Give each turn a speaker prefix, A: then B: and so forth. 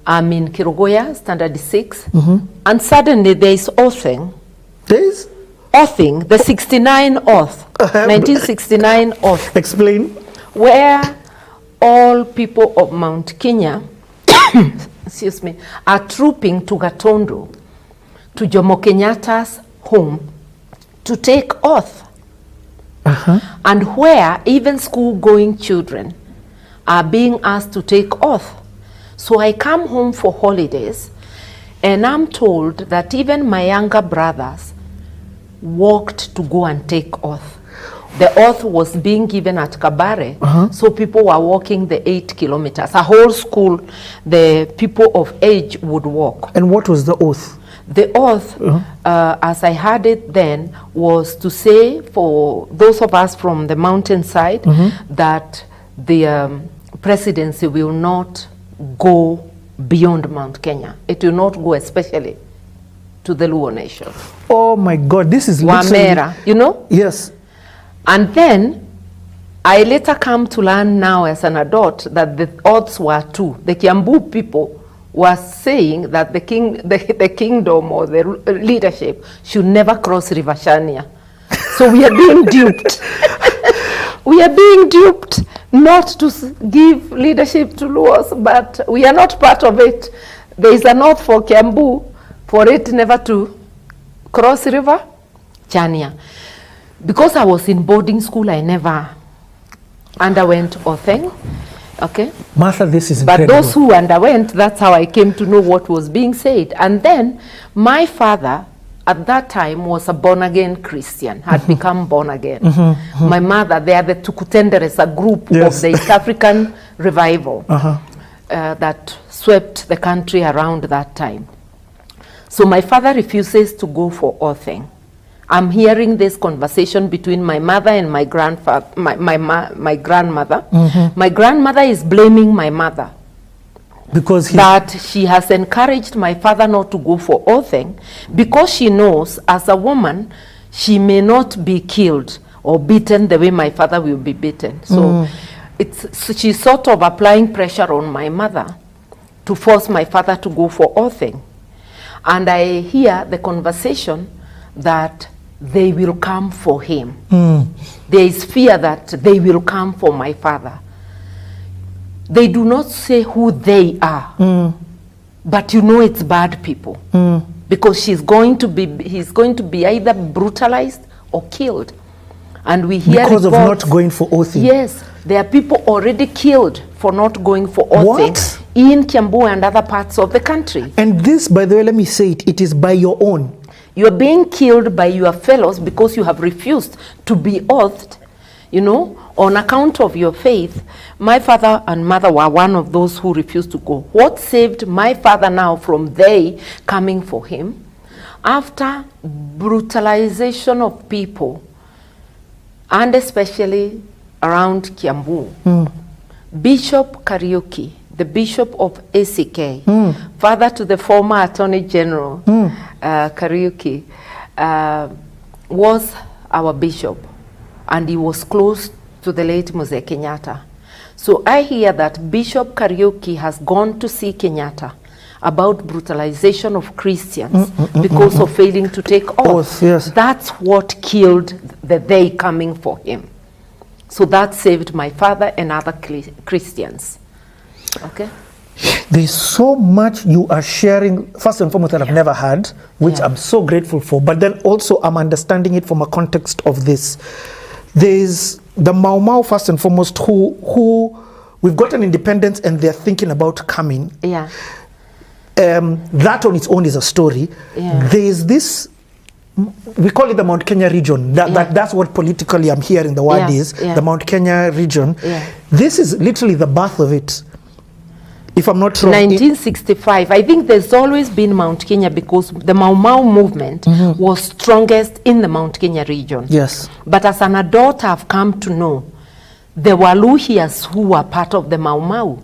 A: I'm in Kirugoya, standard 6, and suddenly there is oathing.
B: There is?
A: Oathing, the 69 oath, 1969 oath.
B: Explain.
A: Where all people of Mount Kenya, excuse me, are trooping to Gatundu, to Jomo Kenyatta's home, to take oath. And where even school-going children are being asked to take oath. So I come home for holidays, and I'm told that even my younger brothers walked to go and take oath. The oath was being given at Kabare, so people were walking the 8 kilometers. A whole school, the people of age would walk.
B: And what was the oath?
A: The oath, as I had it then, was to say for those of us from the mountainside that the presidency will not go beyond Mount Kenya. It will not go especially to the Luo nation.
B: Oh my God, this is literally...
A: Wamera, you know?
B: Yes.
A: And then I later come to learn now as an adult that the oaths were two. The Kiambu people were saying that the kingdom or the leadership should never cross River Shania. So we are being duped. We are being duped not to give leadership to Luos, but we are not part of it. There is an oath for Kiambu for it never to cross River Chania. Because I was in boarding school, I never underwent oathing. Okay.
B: Martha, this is incredible.
A: But those who underwent, that's how I came to know what was being said. And then my father at that time was a born-again Christian, had become born again. My mother, they are the Tukutenderes, a group of the East African revival that swept the country around that time. So my father refuses to go for oathing. I'm hearing this conversation between my mother and my grandfather, my grandmother. My grandmother is blaming my mother
B: because
A: that she has encouraged my father not to go for oathing because she knows as a woman she may not be killed or beaten the way my father will be beaten. So she's sort of applying pressure on my mother to force my father to go for oathing. And I hear the conversation that they will come for him. There is fear that they will come for my father. They do not say who they are, but you know it's bad people because he's going to be either brutalized or killed. And we hear
B: because
A: reports,
B: of not going for oathing.
A: Yes, there are people already killed for not going for oathing in Kiambu and other parts of the country.
B: And this, by the way, let me say it, it is by your own.
A: You are being killed by your fellows because you have refused to be oathed, you know, on account of your faith. My father and mother were one of those who refused to go. What saved my father now from they coming for him? After brutalization of people, and especially around Kiambu, Bishop Kariuki, the Bishop of ACK, father to the former Attorney General, Kariuki, was our bishop, and he was close to the late Mzee Kenyatta. So I hear that Bishop Kariuki has gone to see Kenyatta about brutalization of Christians because of failing to take oath.
B: Yes.
A: That's what killed the they coming for him. So that saved my father and other Christians. Okay.
B: There's so much you are sharing, first and foremost, that I've never had, which I'm so grateful for. But then also I'm understanding it from a context of this. There's the Mau Mau, first and foremost, who we've gotten independence and they're thinking about coming.
A: Yeah.
B: That on its own is a story. There's this, we call it the Mount Kenya region. That's what politically I'm hearing the word is, the Mount Kenya region. This is literally the birth of it. If I'm not wrong.
A: 1965. I think there's always been Mount Kenya because the Mau Mau movement was strongest in the Mount Kenya region.
B: Yes.
A: But as an adult, I've come to know the Waluhyas who were part of the Mau Mau